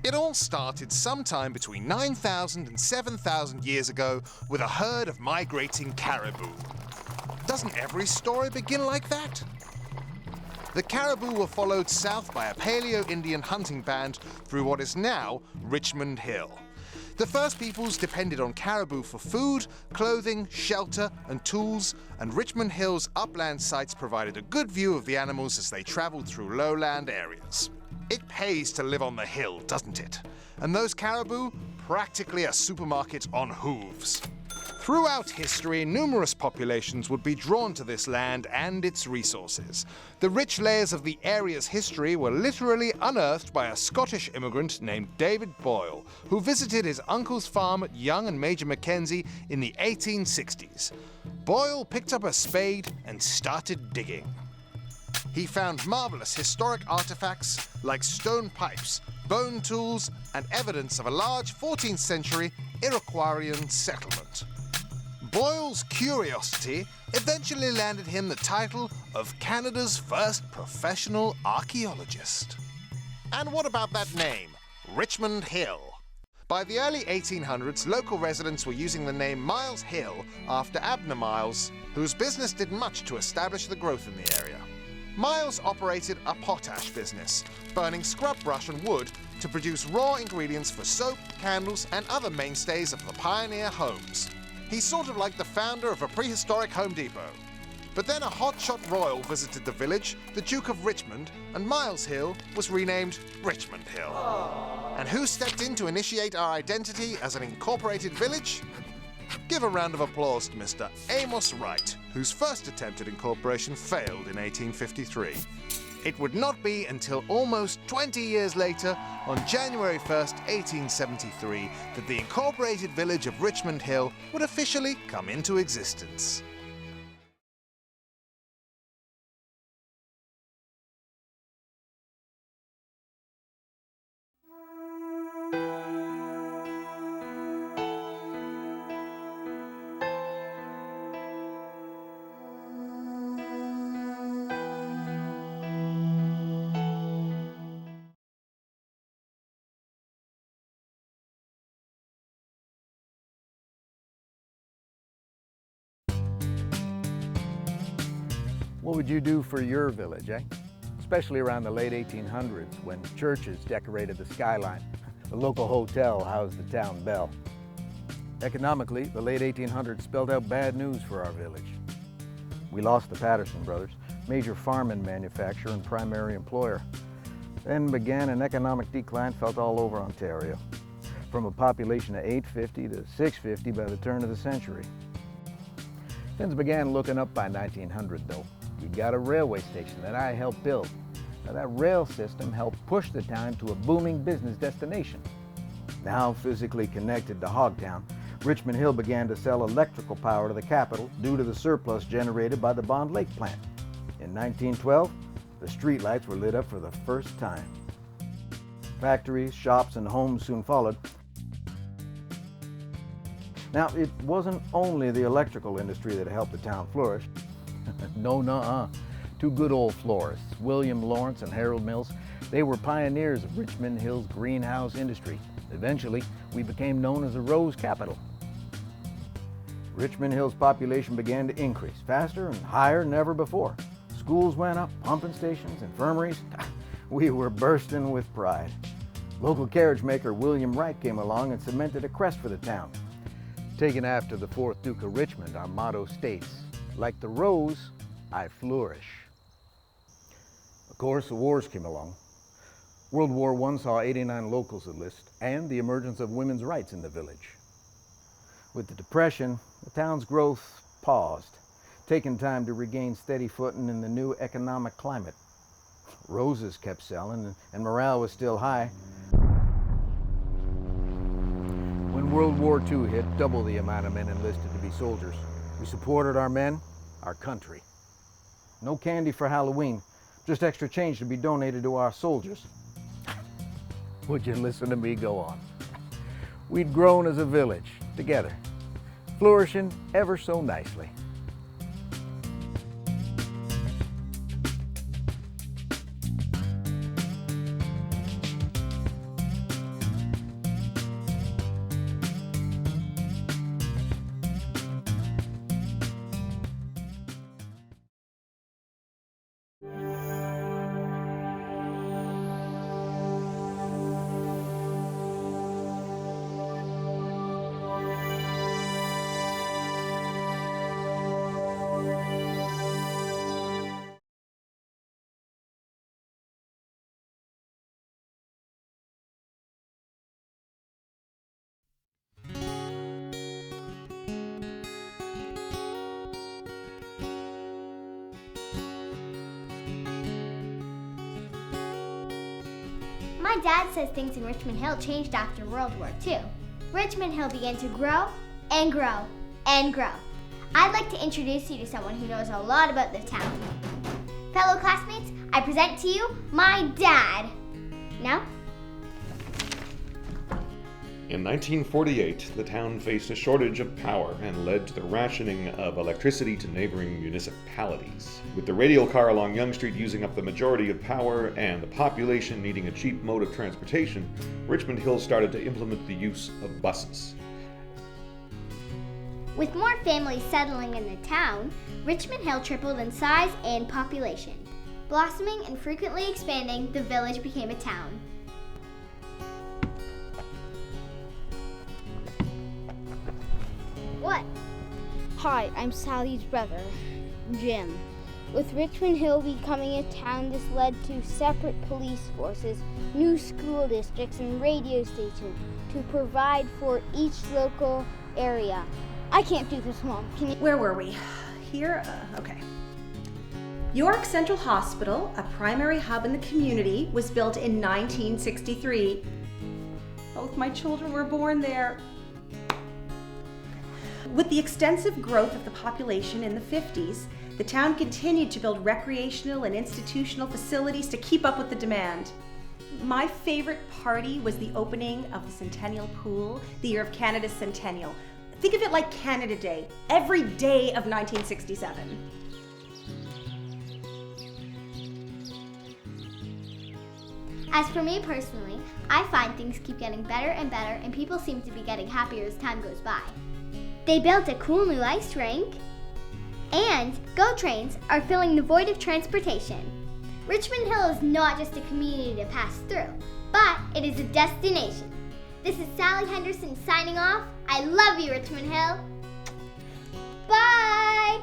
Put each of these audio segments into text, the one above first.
It all started sometime between 9,000 and 7,000 years ago with a herd of migrating caribou. Doesn't every story begin like that? The caribou were followed south by a Paleo-Indian hunting band through what is now Richmond Hill. The First Peoples depended on caribou for food, clothing, shelter, and tools, and Richmond Hill's upland sites provided a good view of the animals as they traveled through lowland areas. It pays to live on the hill, doesn't it? And those caribou, practically a supermarket on hooves. Throughout history, numerous populations would be drawn to this land and its resources. The rich layers of the area's history were literally unearthed by a Scottish immigrant named David Boyle, who visited his uncle's farm at Young and Major Mackenzie in the 1860s. Boyle picked up a spade and started digging. He found marvelous historic artifacts like stone pipes, bone tools, and evidence of a large 14th century Iroquoian settlement. Boyle's curiosity eventually landed him the title of Canada's first professional archaeologist. And what about that name, Richmond Hill? By the early 1800s, local residents were using the name Miles Hill after Abner Miles, whose business did much to establish the growth in the area. Miles operated a potash business, burning scrub brush and wood to produce raw ingredients for soap, candles, and other mainstays of the pioneer homes. He's sort of like the founder of a prehistoric Home Depot. But then a hotshot royal visited the village, the Duke of Richmond, and Miles Hill was renamed Richmond Hill. And who stepped in to initiate our identity as an incorporated village? Give a round of applause to Mr. Amos Wright, whose first attempt at incorporation failed in 1853. It would not be until almost 20 years later, on January 1st, 1873, that the incorporated village of Richmond Hill would officially come into existence. What would you do for your village, eh? Especially around the late 1800s when churches decorated the skyline. The local hotel housed the town bell. Economically, the late 1800s spelled out bad news for our village. We lost the Patterson brothers, major farm and manufacturer and primary employer. Then began an economic decline felt all over Ontario, from a population of 850 to 650 by the turn of the century. Things began looking up by 1900 though. We got a railway station that I helped build. Now, that rail system helped push the town to a booming business destination. Now physically connected to Hogtown, Richmond Hill began to sell electrical power to the capital due to the surplus generated by the Bond Lake plant. In 1912, the streetlights were lit up for the first time. Factories, shops, and homes soon followed. Now, it wasn't only the electrical industry that helped the town flourish. No. Two good old florists, William Lawrence and Harold Mills, they were pioneers of Richmond Hill's greenhouse industry. Eventually, we became known as the rose capital. Richmond Hill's population began to increase, faster and higher than ever before. Schools went up, pumping stations, infirmaries. We were bursting with pride. Local carriage maker William Wright came along and cemented a crest for the town. Taken after the 4th Duke of Richmond, our motto states, "Like the rose, I flourish." Of course, the wars came along. World War I saw 89 locals enlist and the emergence of women's rights in the village. With the Depression, the town's growth paused, taking time to regain steady footing in the new economic climate. Roses kept selling and morale was still high. When World War II hit, double the amount of men enlisted to be soldiers. We supported our men, our country. No candy for Halloween, just extra change to be donated to our soldiers. Would you listen to me go on? We'd grown as a village, together, flourishing ever so nicely. My dad says things in Richmond Hill changed after World War II. Richmond Hill began to grow and grow and grow. I'd like to introduce you to someone who knows a lot about the town. Fellow classmates, I present to you my dad. Now? In 1948, the town faced a shortage of power and led to the rationing of electricity to neighboring municipalities. With the radial car along Yonge Street using up the majority of power and the population needing a cheap mode of transportation, Richmond Hill started to implement the use of buses. With more families settling in the town, Richmond Hill tripled in size and population. Blossoming and frequently expanding, the village became a town. What? Hi, I'm Sally's brother, Jim. With Richmond Hill becoming a town, this led to separate police forces, new school districts, and radio stations to provide for each local area. I can't do this, Mom. Can you? Where were we? Here? Okay. York Central Hospital, a primary hub in the community, was built in 1963. Both my children were born there. With the extensive growth of the population in the 50s, the town continued to build recreational and institutional facilities to keep up with the demand. My favorite party was the opening of the Centennial Pool, the year of Canada's centennial. Think of it like Canada Day, every day of 1967. As for me personally, I find things keep getting better and better, and people seem to be getting happier as time goes by. They built a cool new ice rink, and GO trains are filling the void of transportation. Richmond Hill is not just a community to pass through, but it is a destination. This is Sally Henderson signing off. I love you, Richmond Hill. Bye!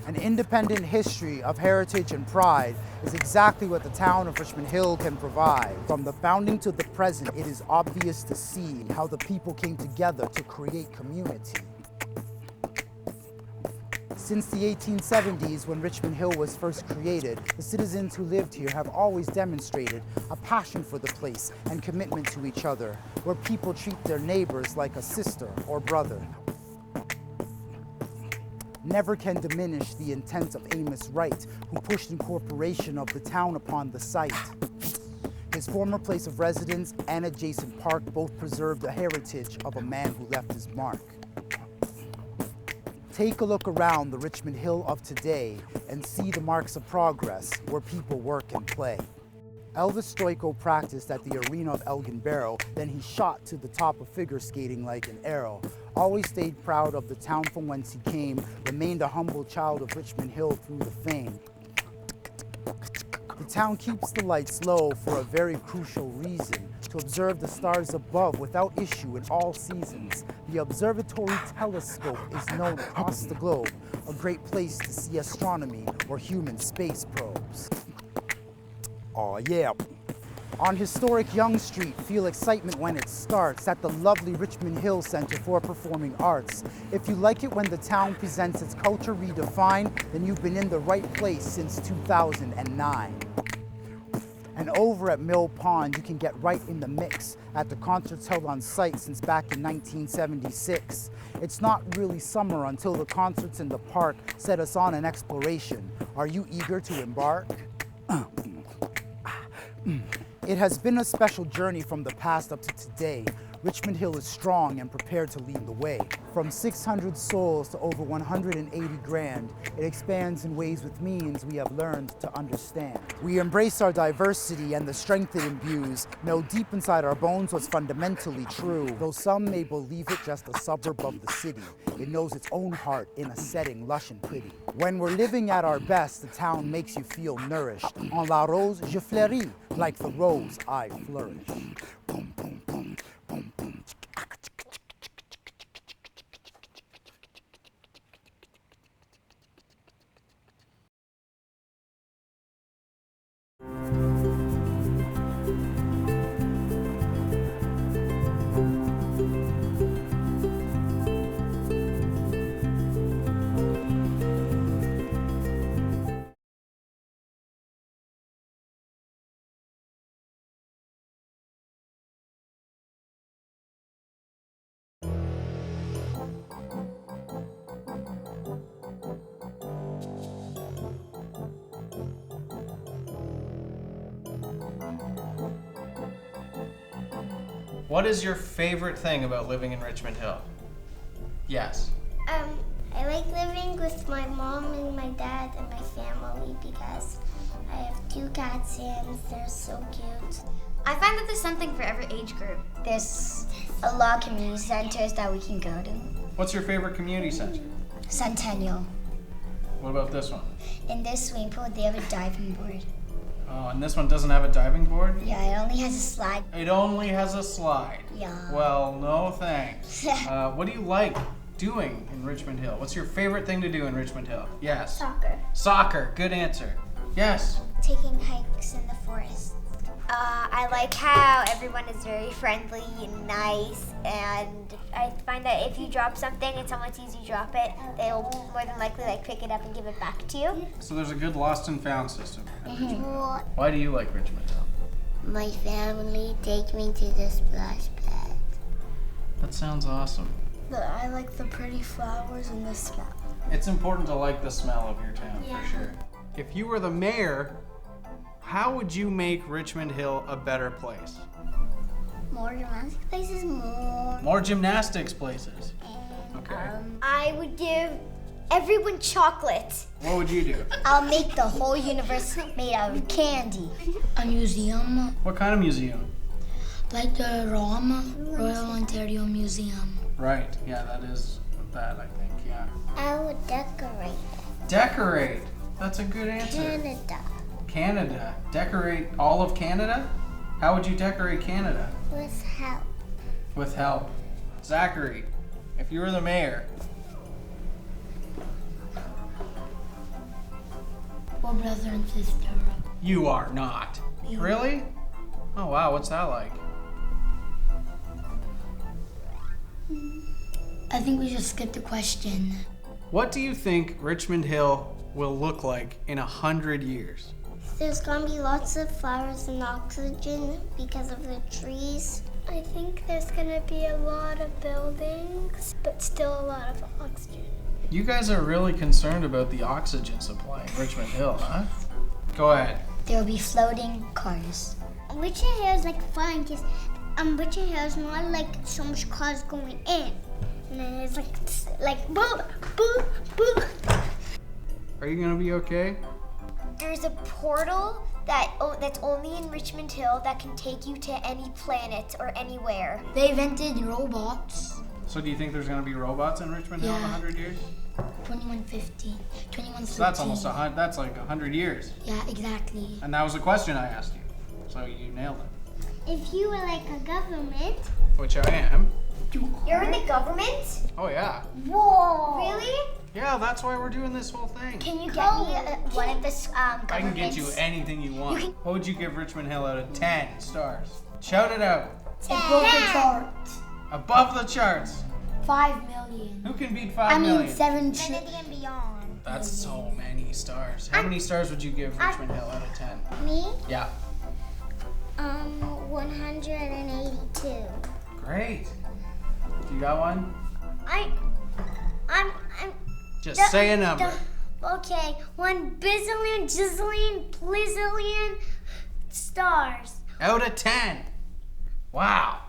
An independent history of heritage and pride is exactly what the town of Richmond Hill can provide. From the founding to the present, it is obvious to see how the people came together to create community. Since the 1870s, when Richmond Hill was first created, the citizens who lived here have always demonstrated a passion for the place and commitment to each other, where people treat their neighbors like a sister or brother. Never can diminish the intent of Amos Wright, who pushed incorporation of the town upon the site. His former place of residence and adjacent park both preserve the heritage of a man who left his mark. Take a look around the Richmond Hill of today and see the marks of progress where people work and play. Elvis Stoico practiced at the arena of Elgin Barrow, then he shot to the top of figure skating like an arrow. Always stayed proud of the town from whence he came, remained a humble child of Richmond Hill through the fame. The town keeps the lights low for a very crucial reason, to observe the stars above without issue in all seasons. The observatory telescope is known across the globe, a great place to see astronomy or human space probes. Oh yeah. On historic Yonge Street, feel excitement when it starts at the lovely Richmond Hill Center for Performing Arts. If you like it when the town presents its culture redefined, then you've been in the right place since 2009. And over at Mill Pond, you can get right in the mix at the concerts held on site since back in 1976. It's not really summer until the concerts in the park set us on an exploration. Are you eager to embark? It has been a special journey from the past up to today. Richmond Hill is strong and prepared to lead the way. From 600 souls to over 180 grand, it expands in ways with means we have learned to understand. We embrace our diversity and the strength it imbues, know deep inside our bones what's fundamentally true. Though some may believe it just a suburb of the city, it knows its own heart in a setting lush and pretty. When we're living at our best, the town makes you feel nourished. En la rose, je fleuris, like the rose I flourish. Boom, boom, boom, boom, boom. What is your favorite thing about living in Richmond Hill? Yes. I like living with my mom and my dad and my family because I have 2 cats and they're so cute. I find that there's something for every age group. There's a lot of community centers that we can go to. What's your favorite community center? Centennial. What about this one? In this swimming pool, they have a diving board. Oh, and this one doesn't have a diving board? Yeah, it only has a slide. It only has a slide. Yeah. Well, no thanks. What do you like doing in Richmond Hill? What's your favorite thing to do in Richmond Hill? Yes. Soccer. Soccer, good answer. Yes. Taking hikes in the forest. I like how everyone is very friendly and nice, and I find that if you drop something and someone sees you drop it, they'll more than likely pick it up and give it back to you. So there's a good lost and found system. Mm-hmm. Why do you like Richmond Hill? My family take me to the splash pad. That sounds awesome. I like the pretty flowers and the smell. It's important to like the smell of your town, Yeah. for sure. If you were the mayor, how would you make Richmond Hill a better place? More romantic places, more. More gymnastics places. Okay. I would give everyone chocolate. What would you do? I'll make the whole universe made out of candy. A museum, What kind of museum? like the Royal Ontario Museum. Right, yeah, that is that, I think, yeah. I would decorate Decorate. That's a good answer. Canada Canada. Decorate all of Canada? How would you decorate Canada? with help. With help. Zachary, if you were the mayor, We're brother and sister. you are not. Really? Oh wow, what's that like? I think we should skip the question. What do you think Richmond Hill will look like in 100 years? There's gonna be lots of flowers and oxygen because of the trees. I think there's gonna be a lot of buildings, but still a lot of oxygen. You guys are really concerned about the oxygen supply in Richmond Hill, huh? Go ahead. There will be floating cars. Richmond Hill is fun because Richmond Hill is not so much cars going in. And then it's boom, boom, boom. Are you gonna be okay? There's a portal that's only in Richmond Hill that can take you to any planet or anywhere. They invented robots. So do you think there's gonna be robots in Richmond Hill in Yeah. 100 years? 2150, 2113. So that's almost that's like 100 years. Yeah, exactly. And that was a question I asked you. So you nailed it. If you were a government. Which I am. You're in the government? Oh yeah. Whoa. Really? Yeah, that's why we're doing this whole thing. Can you get me one of the governments? I can get you anything you want. What would you give Richmond Hill out of 10 stars? Shout it out. Above the charts. Above the charts. 5 million. Who can beat 5 million? 7 Infinity and beyond. That's so many stars. How many stars would you give Richmond Hill out of 10? Me? Yeah. 182. Great. You got one? I'm Just say a number. Okay, 1 bazillion, jizzillion, blizzillion stars. Out of 10. Wow.